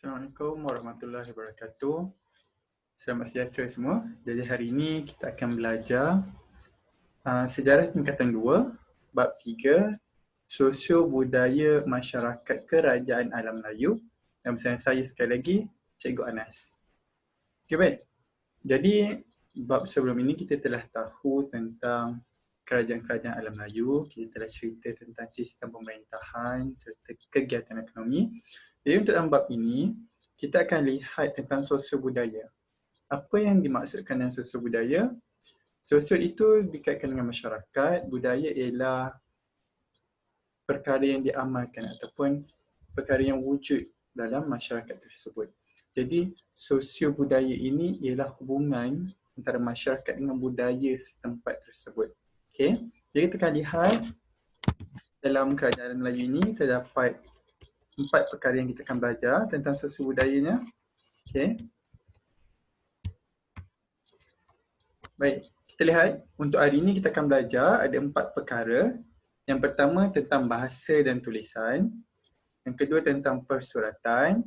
Assalamualaikum warahmatullahi wabarakatuh. Selamat sejahtera semua. Jadi hari ini kita akan belajar sejarah tingkatan 2, bab 3, sosio budaya masyarakat kerajaan alam Melayu. Dan bersama saya sekali lagi, Cikgu Anas. Okey, baik. Jadi bab sebelum ini kita telah tahu tentang kerajaan-kerajaan alam Melayu, kita telah cerita tentang sistem pemerintahan serta kegiatan ekonomi. Jadi untuk dalam bab ini, kita akan lihat tentang sosio budaya. Apa yang dimaksudkan dengan sosio budaya? Sosio itu dikaitkan dengan masyarakat, budaya ialah perkara yang diamalkan ataupun perkara yang wujud dalam masyarakat tersebut. Jadi sosio budaya ini ialah hubungan antara masyarakat dengan budaya setempat tersebut. Okey. Jadi kita akan lihat dalam kerajaan Melayu ini terdapat 4 perkara yang kita akan belajar tentang sosio budayanya. Okey. Baik, kita lihat untuk hari ini kita akan belajar ada 4 perkara. Yang pertama tentang bahasa dan tulisan. Yang kedua tentang persuratan.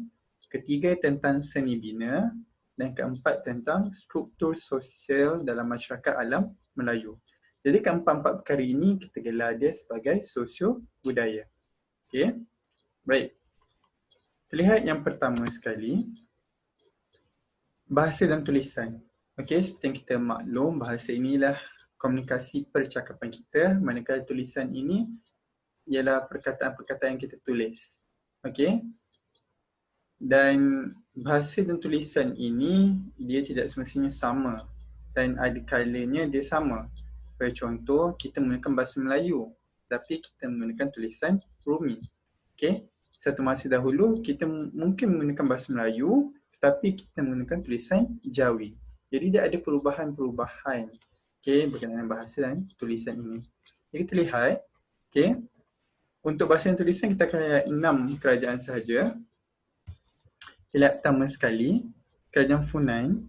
Ketiga tentang seni bina. Dan keempat tentang struktur sosial dalam masyarakat alam Melayu. Jadi keempat-empat perkara ini kita gelar dia sebagai sosio budaya. Okey. Baik. Kita lihat yang pertama sekali. Bahasa dan tulisan. Okey, seperti yang kita maklum, bahasa inilah komunikasi percakapan kita, manakala tulisan ini ialah perkataan-perkataan yang kita tulis. Okey. Dan bahasa dan tulisan ini dia tidak semestinya sama dan ada kalanya dia sama. Sebagai contoh, kita menggunakan bahasa Melayu tapi kita menggunakan tulisan Rumi. Okey. Satu masa dahulu kita mungkin menggunakan bahasa Melayu tetapi kita menggunakan tulisan Jawi. Jadi dia ada perubahan-perubahan berkenaan dengan bahasa dan tulisan ini. Jadi kita lihat, untuk bahasa dan tulisan kita akan lihat 6 kerajaan sahaja. Kita lihat pertama sekali, kerajaan Funan.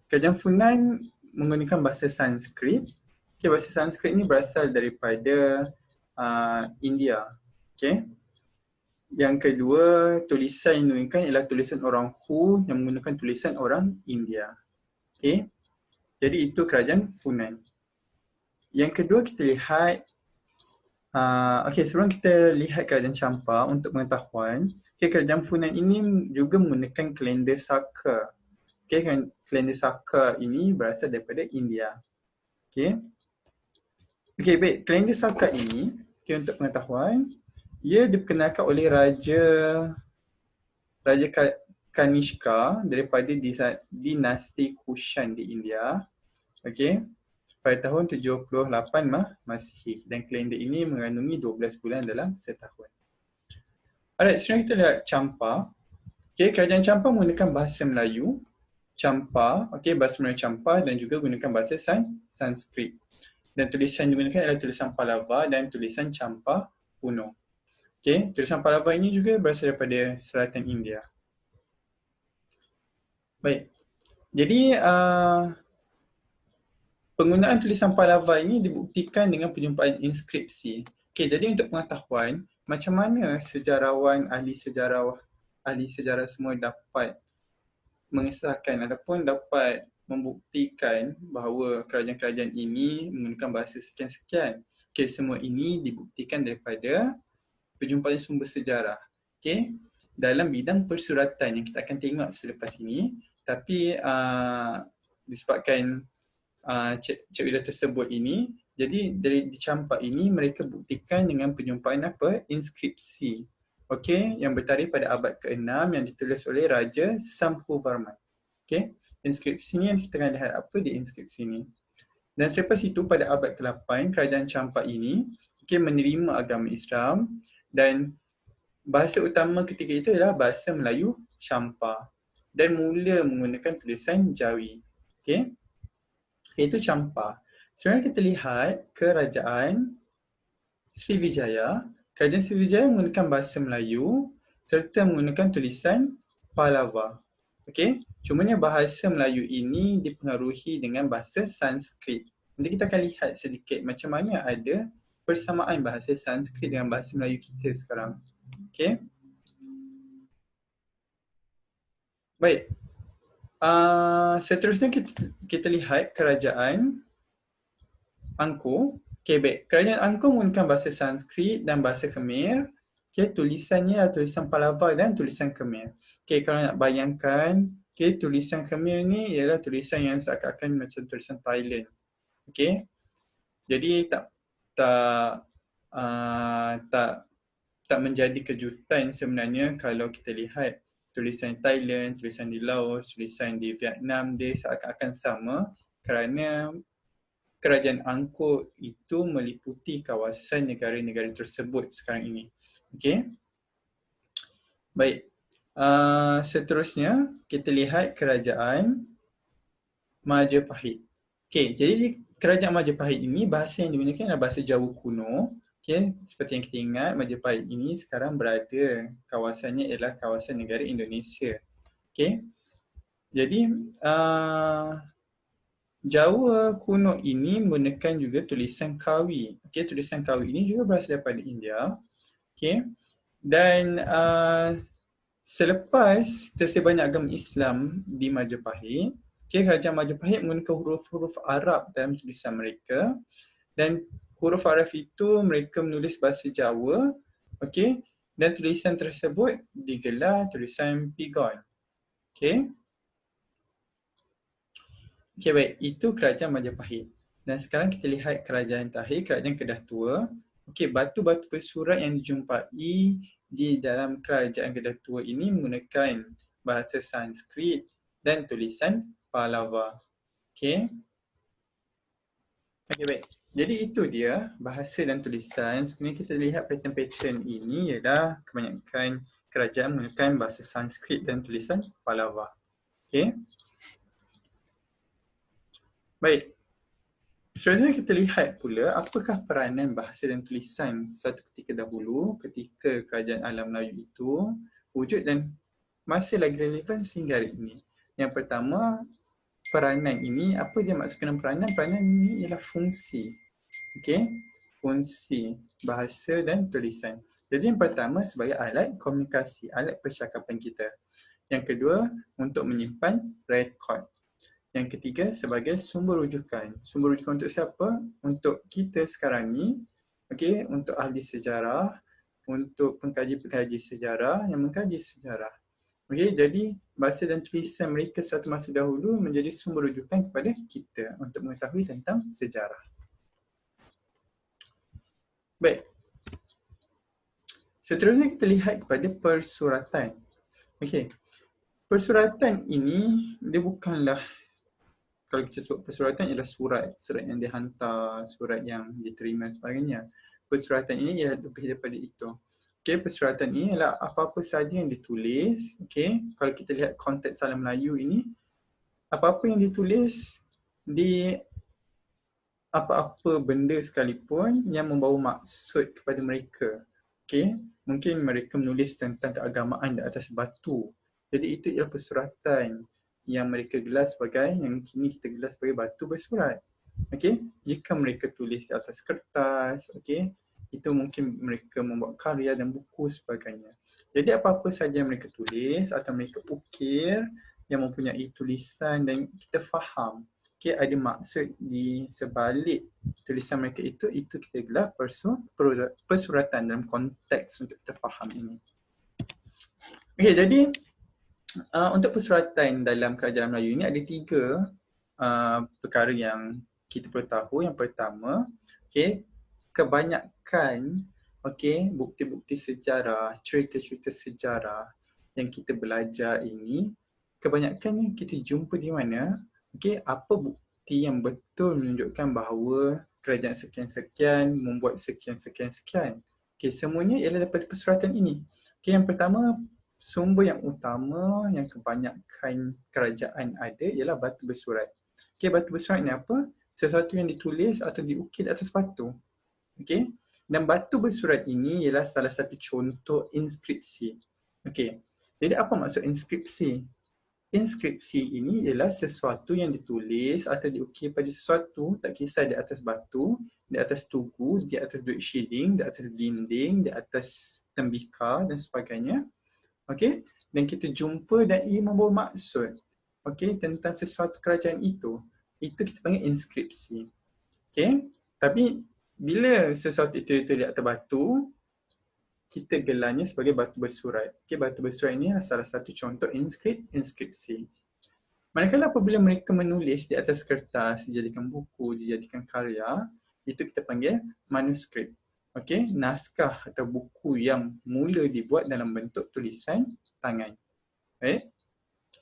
Kerajaan Funan menggunakan bahasa Sanskrit. Bahasa Sanskrit ini berasal daripada India. Yang kedua, tulisan yang digunakan ialah tulisan orang Hu yang menggunakan tulisan orang India. Jadi itu kerajaan Funan. Yang kedua kita lihat, sebelum kita lihat kerajaan Champa untuk pengetahuan, kerajaan Funan ini juga menggunakan kalender Saka. Kalender Saka ini berasal daripada India. Baik, kalender Saka ini, untuk pengetahuan, ia diperkenalkan oleh Raja Kanishka daripada dinasti Kushan di India. Pada tahun 78 Masihi, dan kalender ini mengandungi 12 bulan dalam setahun. Alright, sekarang kita lihat Champa. Kerajaan Champa menggunakan bahasa Melayu Champa, bahasa Melayu Champa dan juga menggunakan bahasa Sanskrit. Dan tulisan yang digunakan adalah tulisan Pallava dan tulisan Champa kuno. Tulisan Pallava ini juga berasal daripada selatan India. Baik. Jadi penggunaan tulisan Pallava ini dibuktikan dengan penjumpaan inskripsi. Jadi untuk pengetahuan, macam mana sejarawan, ahli sejarah semua dapat mengesahkan ataupun dapat membuktikan bahawa kerajaan-kerajaan ini menggunakan bahasa sekian-sekian. Semua ini dibuktikan daripada penjumpaan sumber sejarah. Dalam bidang persuratan yang kita akan tengok selepas ini, tapi disebabkan Cik Wida tersebut ini, jadi dari di Champa ini mereka buktikan dengan penjumpaan inskripsi. Yang bertarikh pada abad ke-6 yang ditulis oleh Raja Sambhuvarman. Inskripsi ni yang kita akan lihat apa di inskripsi ni. Dan selepas itu pada abad ke-8 kerajaan Champa ini menerima agama Islam dan bahasa utama ketika itu adalah bahasa Melayu Champa dan mula menggunakan tulisan Jawi. Itu Champa. Sekarang kita lihat kerajaan Sriwijaya. Kerajaan Sriwijaya menggunakan bahasa Melayu serta menggunakan tulisan Pallava. Cumanya bahasa Melayu ini dipengaruhi dengan bahasa Sanskrit. Nanti kita akan lihat sedikit macam mana ada persamaan bahasa Sanskrit dengan bahasa Melayu kita sekarang. Baik. Seterusnya kita lihat kerajaan Angkor. Okay, baik. Kerajaan Angkor menggunakan bahasa Sanskrit dan bahasa Khmer. Okay, tulisannya adalah tulisan Pallava dan tulisan Khmer. Okay, kalau nak bayangkan, okay, tulisan Khmer ni ialah tulisan yang seakan-akan macam tulisan Thailand. Okay, jadi tak menjadi kejutan sebenarnya kalau kita lihat tulisan Thailand, tulisan di Laos, tulisan di Vietnam, dia seakan-akan sama kerana kerajaan Angkor itu meliputi kawasan negara-negara tersebut sekarang ini. Okey. Baik. Seterusnya kita lihat kerajaan Majapahit. Okey, jadi kerajaan Majapahit ini bahasa yang digunakan adalah bahasa Jawa kuno. Okey, seperti yang kita ingat, Majapahit ini sekarang berada, kawasannya ialah kawasan negara Indonesia. Okey. Jadi Jawa kuno ini menggunakan juga tulisan Kawi. Okey, tulisan Kawi ini juga berasal daripada India. Okey. Dan selepas tersebarnya agama Islam di Majapahit, okey, kerajaan Majapahit menggunakan huruf-huruf Arab dalam tulisan mereka, dan huruf Arab itu mereka menulis bahasa Jawa. Okey, dan tulisan tersebut digelar tulisan Pigon. Okey. Okey, baik, itu kerajaan Majapahit. Dan sekarang kita lihat kerajaan terakhir, kerajaan Kedah Tua. Okey, batu-batu bersurat yang dijumpai di dalam kerajaan Kedah Tua ini menggunakan bahasa Sanskrit dan tulisan Pallava. Okey. Okey, baik. Jadi itu dia bahasa dan tulisan. Sebenarnya kita lihat pattern-pattern ini ialah kebanyakan kerajaan menggunakan bahasa Sanskrit dan tulisan Pallava. Okey. Baik. Seterusnya kita lihat pula apakah peranan bahasa dan tulisan satu ketika dahulu ketika kerajaan alam Melayu itu wujud dan masih lagi relevan sehingga hari ini. Yang pertama, peranan ini, apa dia maksudkan peranan? Peranan ini ialah fungsi. Okey, fungsi bahasa dan tulisan. Jadi yang pertama sebagai alat komunikasi, alat percakapan kita. Yang kedua, untuk menyimpan rekod. Yang ketiga, sebagai sumber rujukan. Sumber rujukan untuk siapa? Untuk kita sekarang ni, okey, untuk ahli sejarah, untuk pengkaji-pengkaji sejarah yang mengkaji sejarah. Okey, jadi bahasa dan tulisan mereka satu masa dahulu menjadi sumber rujukan kepada kita untuk mengetahui tentang sejarah. Baik. Seterusnya kita lihat kepada persuratan. Okey. Persuratan ini dia bukanlah, kalau kita sebut persuratan ialah surat yang dihantar, surat yang diterima dan sebagainya. Persuratan ini ialah lebih daripada itu. Okey, persuratan ini ialah apa-apa sahaja yang ditulis. Okey, kalau kita lihat konteks Salam Melayu ini, apa-apa yang ditulis di apa-apa benda sekalipun yang membawa maksud kepada mereka. Okey, mungkin mereka menulis tentang keagamaan di atas batu. Jadi itu ialah persuratan yang mereka gelar sebagai, yang kini kita gelar sebagai batu bersurat. Okey, jika mereka tulis di atas kertas, okey, itu mungkin mereka membuat karya dan buku sebagainya. Jadi apa-apa saja yang mereka tulis atau mereka ukir yang mempunyai tulisan dan kita faham, okey, ada maksud di sebalik tulisan mereka itu kita gelar persuratan dalam konteks untuk kita faham ini. Okey, jadi untuk persuratan dalam kerajaan Melayu ini ada 3 perkara yang kita perlu tahu. Yang pertama, okey, kebanyakan bukti-bukti sejarah, cerita-cerita sejarah yang kita belajar ini, kebanyakan kita jumpa di mana? Okey, apa bukti yang betul menunjukkan bahawa kerajaan sekian-sekian membuat sekian-sekian-sekian. Okey, semuanya ialah daripada persuratan ini. Okey, yang pertama, sumber yang utama yang kebanyakan kerajaan ada ialah batu bersurat. Okey, batu bersurat ni apa? Sesuatu yang ditulis atau diukir atas batu. Okey, dan batu bersurat ini ialah salah satu contoh inskripsi. Okey, jadi apa maksud inskripsi? Inskripsi ini ialah sesuatu yang ditulis atau diukir pada sesuatu, tak kisah di atas batu, di atas tugu, di atas duit shilling, di atas dinding, di atas tembikar dan sebagainya. Okey, dan kita jumpa dan ia membawa maksud, okey, tentang sesuatu kerajaan itu kita panggil inskripsi. Okey, tapi bila sesuatu itu di atas batu, kita gelarnya sebagai batu bersurat. Okey, batu bersurat ini adalah salah satu contoh inskripsi. Manakala apabila mereka menulis di atas kertas, dijadikan buku, dijadikan karya, itu kita panggil manuskrip. Okey, naskah atau buku yang mula dibuat dalam bentuk tulisan tangan. Baik.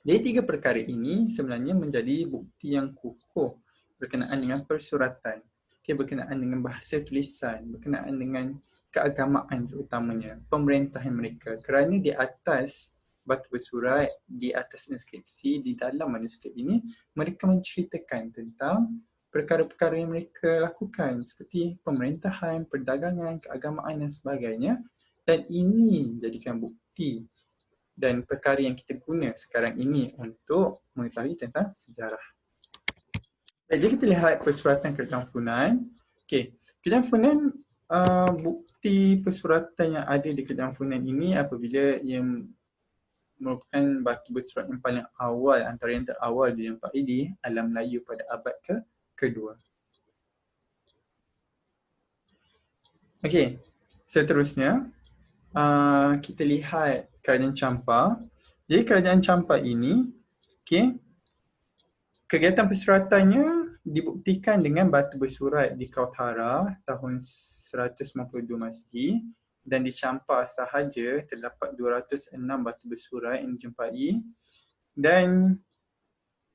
Jadi tiga perkara ini sebenarnya menjadi bukti yang kukuh berkenaan dengan persuratan. Okey, berkenaan dengan bahasa tulisan, berkenaan dengan keagamaan terutamanya, pemerintahan mereka. Kerana di atas batu bersurat, di atas inskripsi, di dalam manuskrip ini, mereka menceritakan tentang perkara-perkara yang mereka lakukan seperti pemerintahan, perdagangan, keagamaan dan sebagainya. Dan ini jadikan bukti dan perkara yang kita guna sekarang ini untuk mengetahui tentang sejarah. Jadi kita lihat persuratan kerajaan Funan. Okey, kerajaan Funan, bukti persuratan yang ada di kerajaan Funan ini apabila yang merupakan batu bersurat yang paling awal, antara yang terawal dijumpai di alam Melayu pada abad kedua. Okey, seterusnya kita lihat kerajaan Champa. Jadi kerajaan Champa ini, okey, kegiatan persuratannya dibuktikan dengan batu bersurat di Kauthara tahun 192 Masehi. Dan di Champa sahaja terdapat 206 batu bersurat yang dijumpai, dan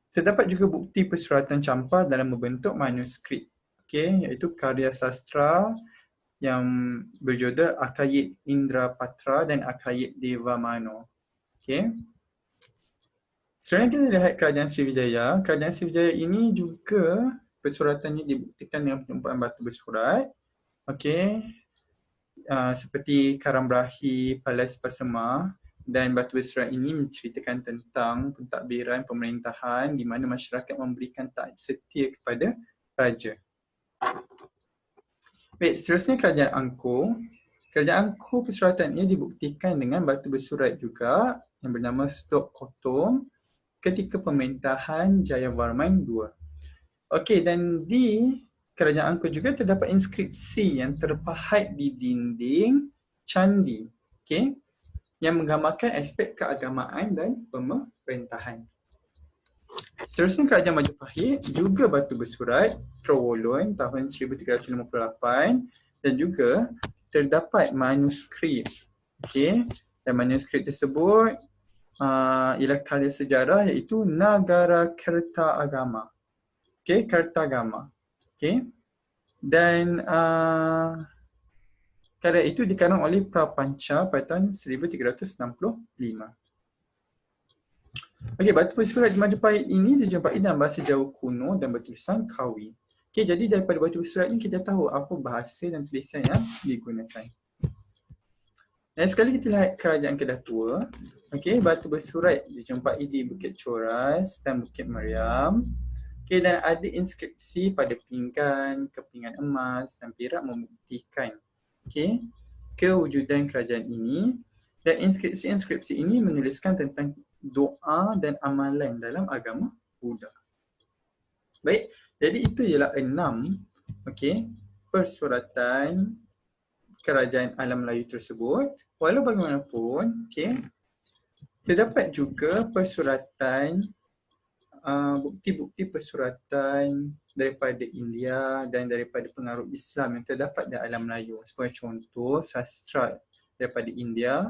terdapat juga bukti persuratan Champa dalam membentuk manuskrip, okey, iaitu karya sastra yang berjudul Akayit Indrapatra dan Akayit Devamano. Okey. Sekarang kita lihat kerajaan Sriwijaya. Kerajaan Sriwijaya ini juga persuratannya dibuktikan dengan penyumpaan batu bersurat. Okey. Seperti Karambrahi, Palais Pasemar, dan batu bersurat ini menceritakan tentang pentadbiran pemerintahan di mana masyarakat memberikan taat setia kepada raja. Baik, seterusnya kerajaan Angkor. Kerajaan Angkor persuratannya dibuktikan dengan batu bersurat juga yang bernama Stok Kotom ketika pemerintahan Jayavarman II. Okey, dan di kerajaan Angkor juga terdapat inskripsi yang terpahat di dinding candi, okey, yang menggambarkan aspek keagamaan dan pemerintahan. Seterusnya kerajaan Majapahit, juga batu bersurat, Trowolon tahun 1358, dan juga terdapat manuskrip. Okey, dan manuskrip tersebut ialah karya sejarah iaitu Nagara Kertagama. Okey, Kertagama. Okey. Dan karya itu dikarang oleh Prapanca pada tahun 1365. Okey, batu bersurat di Majapahit ini dijumpai dalam bahasa Jawa kuno dan bertulisan Kawi. Okey, jadi daripada batu bersurat ini kita tahu apa bahasa dan tulisan yang digunakan. Dan sekali kita lihat kerajaan Kedah Tua. Okey, batu bersurat dijumpai di Bukit Coras dan Bukit Meriam. Okey, dan ada inskripsi pada pinggan, kepingan emas dan perak membuktikan, okey, kewujudan kerajaan ini. Dan inskripsi-inskripsi ini menuliskan tentang doa dan amalan dalam agama Buddha. Baik, jadi itu ialah 6, okey, persuratan kerajaan alam Melayu tersebut. Walau bagaimanapun, okey, terdapat juga persuratan, bukti-bukti persuratan daripada India dan daripada pengaruh Islam yang terdapat di alam Melayu. Sebagai contoh, sastra daripada India,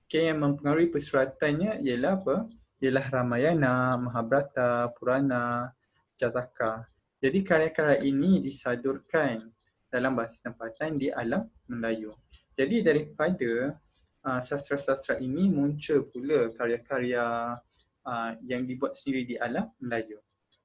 okay, yang mempengaruhi persuratannya ialah apa? Ialah Ramayana, Mahabharata, Purana, Jataka. Jadi karya-karya ini disadurkan dalam bahasa tempatan di alam Melayu. Jadi daripada sastra-sastra ini muncul pula karya-karya yang dibuat sendiri di alam Melayu.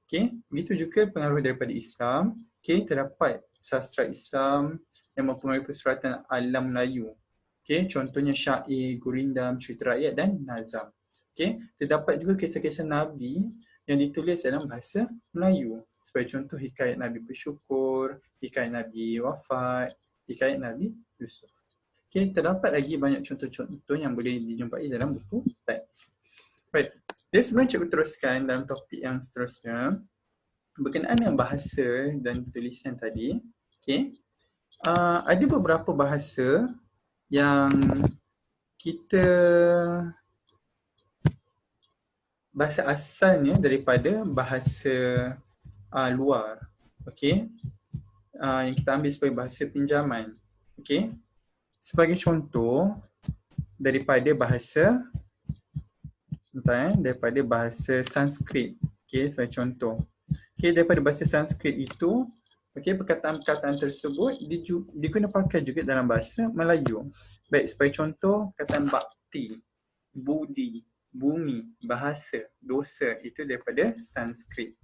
Okay. Begitu juga pengaruh daripada Islam. Okay. Terdapat sastra Islam yang mempengaruhi persuratan alam Melayu. Okay. Contohnya syair, gurindam, cerita rakyat dan nazam. Okay. Terdapat juga kisah-kisah Nabi yang ditulis dalam bahasa Melayu. Sebagai contoh hikayat Nabi bersyukur, hikayat Nabi wafat, hikayat Nabi Yusuf. Okay. Terdapat lagi banyak contoh-contoh yang boleh dijumpai dalam buku teks. Jadi sebelum cikgu teruskan dalam topik yang seterusnya, berkenaan dengan bahasa dan tulisan tadi, okay, ada beberapa bahasa yang kita bahasa asalnya daripada bahasa luar, okay, yang kita ambil sebagai bahasa pinjaman, okay. Sebagai contoh daripada bahasa daripada bahasa Sanskrit, okay, sebagai contoh. Okay, daripada bahasa Sanskrit itu, okay, perkataan-perkataan tersebut diguna pakai juga dalam bahasa Melayu. Baik, sebagai contoh, perkataan bakti, budi, bumi, bahasa, dosa, itu daripada Sanskrit.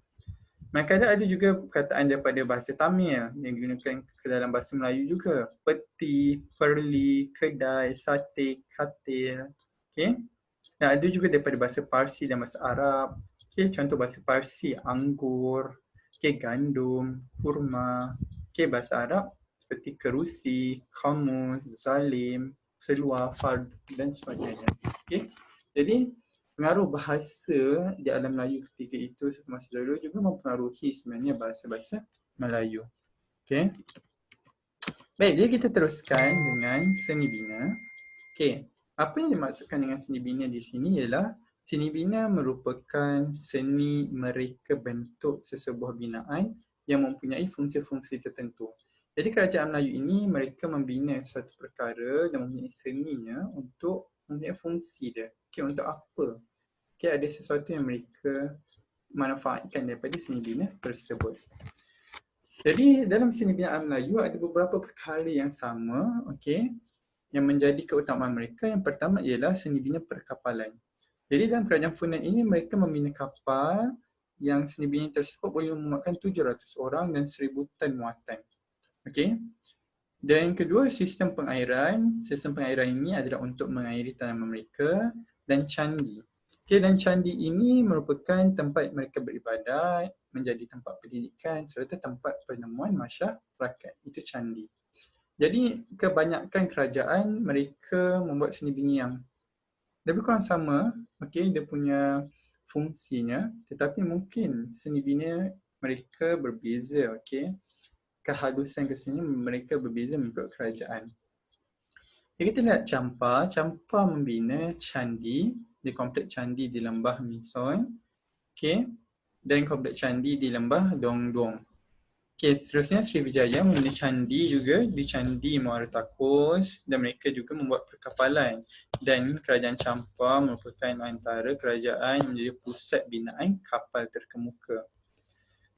Kadang-kadang ada juga perkataan daripada bahasa Tamil yang digunakan ke dalam bahasa Melayu juga. Peti, perli, kedai, sate, katil. Okay. Dan ada juga daripada bahasa Parsi dan bahasa Arab. Okay, contoh bahasa Parsi, anggur, okay, gandum, kurma. Okay, bahasa Arab seperti kerusi, kamus, zalim, seluar, fard dan sebagainya. Okay. Jadi pengaruh bahasa di alam Melayu ketika itu semasa dahulu juga mempengaruhi sebenarnya bahasa-bahasa Melayu. Okay. Baik, jadi kita teruskan dengan seni bina. Okay. Apa yang dimaksudkan dengan seni bina di sini ialah seni bina merupakan seni mereka bentuk sesebuah binaan yang mempunyai fungsi-fungsi tertentu. Jadi kerajaan Melayu ini mereka membina suatu perkara dan mempunyai seninya untuk mempunyai fungsi dia. Okay, untuk apa? Okay, ada sesuatu yang mereka manfaatkan daripada seni bina tersebut. Jadi dalam seni binaan Melayu ada beberapa perkara yang sama, okay, yang menjadi keutamaan mereka. Yang pertama ialah seni bina perkapalan. Jadi dalam kerajaan Funan ini mereka membina kapal yang seni bina tersebut boleh memuatkan 700 orang dan 1000 tan muatan. Okey. Dan yang kedua, sistem pengairan. Sistem pengairan ini adalah untuk mengairi tanaman mereka dan candi. Okey, dan candi ini merupakan tempat mereka beribadat, menjadi tempat pendidikan serta tempat penemuan masyarakat. Itu candi. Jadi kebanyakan kerajaan mereka membuat seni bina yang lebih kurang sama, okey, dia punya fungsinya, tetapi mungkin seni bina mereka berbeza, okey. Kehalusan kesenian mereka berbeza mengikut kerajaan. Jadi kita lihat Champa. Champa membina candi di kompleks candi di Lembah Mison, okey, dan kompleks candi di Lembah Dongdong. Okay, seterusnya Sriwijaya membina candi juga di Candi Muara Takus dan mereka juga membuat perkapalan. Dan kerajaan Champa merupakan antara kerajaan yang menjadi pusat binaan kapal terkemuka.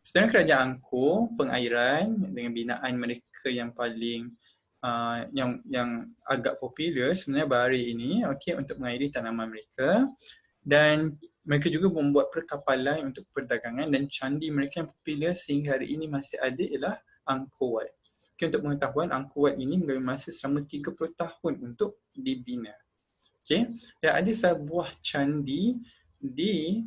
Sedangkan kerajaan Angkor, pengairan dengan binaan mereka yang paling yang agak popular sebenarnya baru ini, okay, untuk mengairi tanaman mereka. Dan mereka juga membuat perkapalan untuk perdagangan dan candi mereka yang popular sehingga hari ini masih ada ialah Angkor Wat. Okay, untuk pengetahuan, Angkor Wat ini mengambil masa selama 30 tahun untuk dibina. Okay. Dan ada sebuah candi di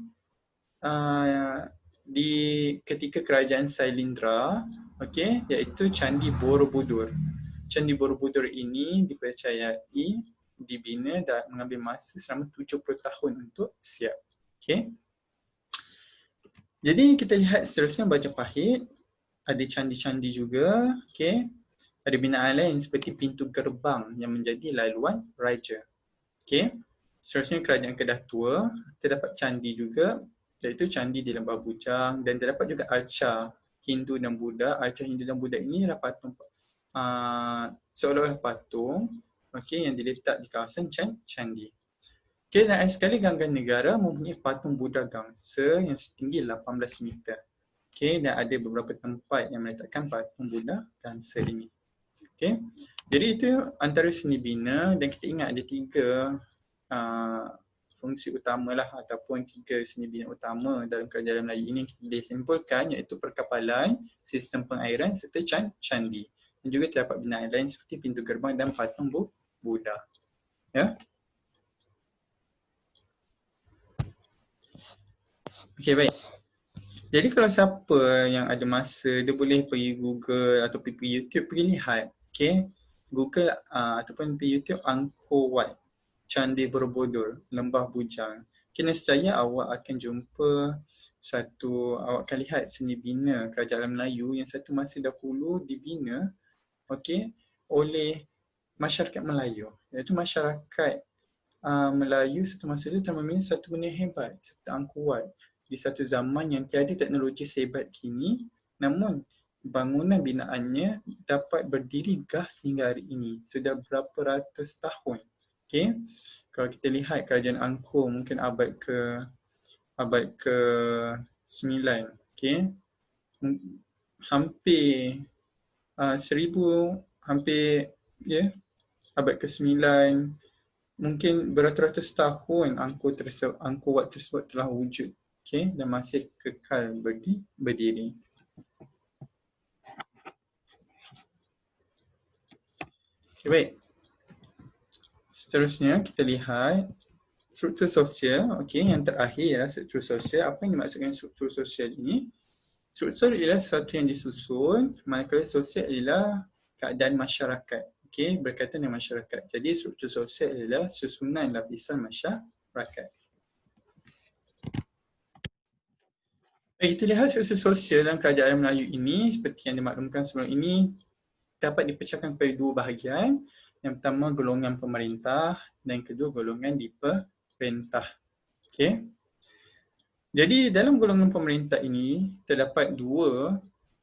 ketika kerajaan Sailendra, okay, iaitu Candi Borobudur. Candi Borobudur ini dipercayai dibina dan mengambil masa selama 70 tahun untuk siap. Okay. Jadi kita lihat seterusnya Majapahit, ada candi-candi juga, okay. Ada binaan lain seperti pintu gerbang yang menjadi laluan raja. Okay. Seterusnya kerajaan Kedah Tua, terdapat candi juga, iaitu candi di Lembah Bujang, dan terdapat juga arca Hindu dan Buddha. Arca Hindu dan Buddha ini adalah patung seolah-olah patung, okay, yang diletak di kawasan candi. Okay, dan sekali Ganggan Negara mempunyai patung Buddha Gangsa yang setinggi 18 meter. Okay, dan ada beberapa tempat yang meletakkan patung Buddha Gangsa ini. Okay, jadi itu antara seni bina, dan kita ingat ada 3 fungsi utama lah ataupun 3 seni bina utama dalam kerajaan Melayu ini yang kita boleh simpulkan, iaitu perkapalan, sistem pengairan serta candi. Dan juga terdapat binaan lain seperti pintu gerbang dan patung Buddha. Ya. Okey, baik. Jadi kalau siapa yang ada masa, dia boleh pergi Google atau pergi YouTube, pergi lihat. Okay. Google ataupun pergi YouTube Angkor Wat. Candi Borobudur, Lembah Bujang. Nescaya awak akan jumpa awak akan lihat seni bina kerajaan Melayu yang satu masa dahulu dibina oleh masyarakat Melayu. Iaitu masyarakat Melayu satu masa itu telah memiliki satu benda hebat seperti Angkor Wat di satu zaman yang tiada teknologi sehebat kini, namun bangunan binaannya dapat berdiri gah sehingga hari ini. Sudah berapa ratus tahun. Kalau kita lihat kerajaan Angkor mungkin abad ke-9. Hampir 1000, abad ke-9, mungkin beratus-ratus tahun Angkor Wat tersebut telah wujud. Dan masih kekal berdiri. Baik. Seterusnya kita lihat struktur sosial. Yang terakhir ialah struktur sosial. Apa yang dimaksudkan struktur sosial ini? Struktur ialah sesuatu yang disusun, manakala sosial ialah keadaan masyarakat. Berkaitan dengan masyarakat. Jadi struktur sosial ialah susunan lapisan masyarakat. Baik, kita lihat struktur sosial dalam kerajaan Melayu ini seperti yang dimaklumkan sebelum ini dapat dipecahkan kepada dua bahagian. Yang pertama golongan pemerintah dan yang kedua golongan diperintah. Jadi dalam golongan pemerintah ini terdapat dua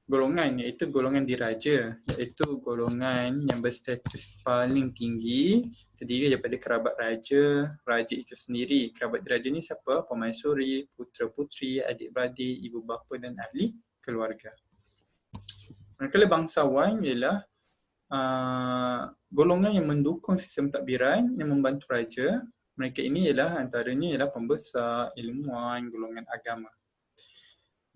golongan, iaitu golongan diraja, iaitu golongan yang berstatus paling tinggi, terdiri daripada kerabat raja itu sendiri. Kerabat diraja ni siapa? Permaisuri, putera-puteri, adik-beradik, ibu bapa dan ahli keluarga. Manakala bangsawan ialah golongan yang mendukung sistem tadbiran yang membantu raja. Mereka ini ialah antaranya ialah pembesar, ilmuwan, golongan agama.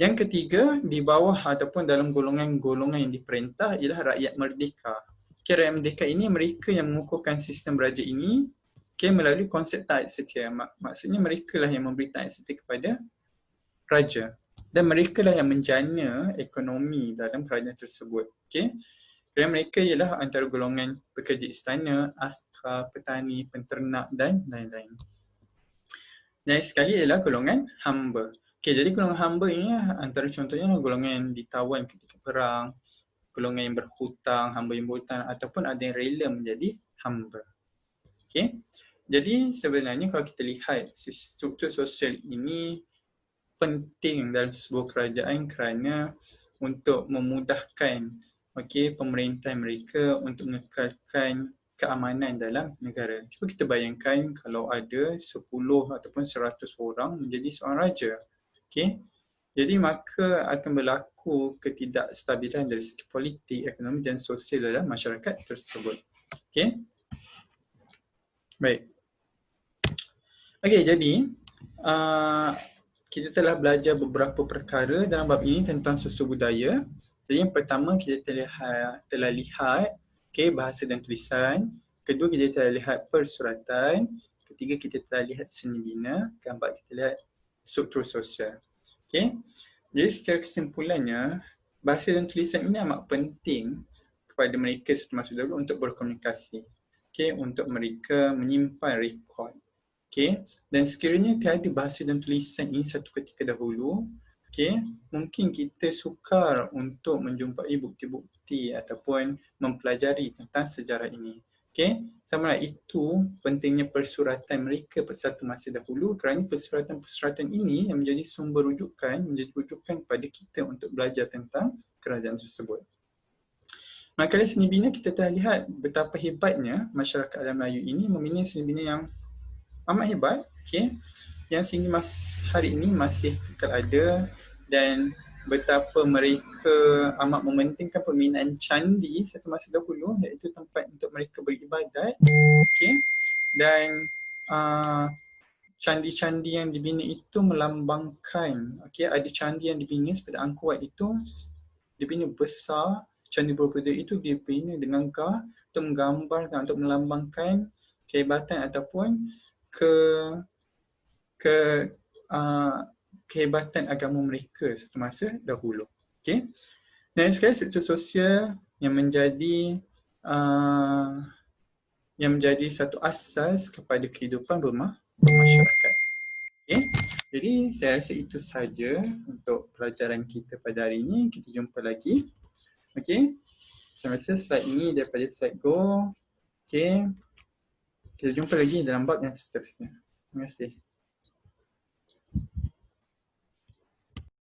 Yang ketiga, di bawah ataupun dalam golongan-golongan yang diperintah ialah rakyat merdeka. Rakyat merdeka ini mereka yang mengukuhkan sistem raja ini melalui konsep taat setia. Maksudnya mereka lah yang memberi taat setia kepada raja. Dan mereka lah yang menjana ekonomi dalam kerajaan tersebut. Kerana mereka ialah antara golongan pekerja istana, askar, petani, penternak dan lain-lain. Dan sekali ialah golongan hamba. Jadi golongan hamba ini antara contohnya golongan yang ditawan ketika perang, golongan yang berhutang, hamba yang berhutang ataupun ada yang rela menjadi hamba. Jadi sebenarnya kalau kita lihat struktur sosial ini penting dalam sebuah kerajaan kerana untuk memudahkan pemerintah mereka untuk mengekalkan keamanan dalam negara. Cuba kita bayangkan kalau ada 10 ataupun 100 orang menjadi seorang raja. Jadi maka akan berlaku ketidakstabilan dari segi politik, ekonomi dan sosial dalam masyarakat tersebut. Baik. Jadi kita telah belajar beberapa perkara dalam bab ini tentang sosial budaya. Jadi yang pertama kita telah lihat bahasa dan tulisan. Kedua kita telah lihat persuratan. Ketiga kita telah lihat seni bina. Keempat kita lihat struktur sosial. Jadi secara kesimpulannya, bahasa dan tulisan ini amat penting kepada mereka semasa dahulu untuk berkomunikasi. Untuk mereka menyimpan rekod. Dan sekiranya tiada bahasa dan tulisan ini satu ketika dahulu, mungkin kita sukar untuk menjumpai bukti-bukti ataupun mempelajari tentang sejarah ini. Sama lah itu pentingnya persuratan mereka pada satu masa dahulu kerana persuratan ini yang menjadi sumber rujukan, menjadi rujukan kepada kita untuk belajar tentang kerajaan tersebut. Manakala seni bina kita telah lihat betapa hebatnya masyarakat alam Melayu ini membina seni bina yang amat hebat, yang sehingga hari ini masih kekal ada dan betapa mereka amat mementingkan pembinaan candi satu masa dahulu, iaitu tempat untuk mereka beribadat. Dan candi-candi yang dibina itu melambangkan, ada candi yang dibina seperti Angkor Wat itu dibina besar, Candi Borobudur itu dibina dengan gah untuk menggambarkan, untuk melambangkan kehebatan ataupun kehebatan agama mereka satu masa dahulu. Dan sekali struktur sosial yang menjadi yang menjadi satu asas kepada kehidupan bermasyarakat. Okay. Jadi saya rasa itu saja untuk pelajaran kita pada hari ini. Kita jumpa lagi. Okay. Saya rasa slide ini daripada slide Go. Okay. Kita jumpa lagi dalam bab yang seterusnya. Terima kasih.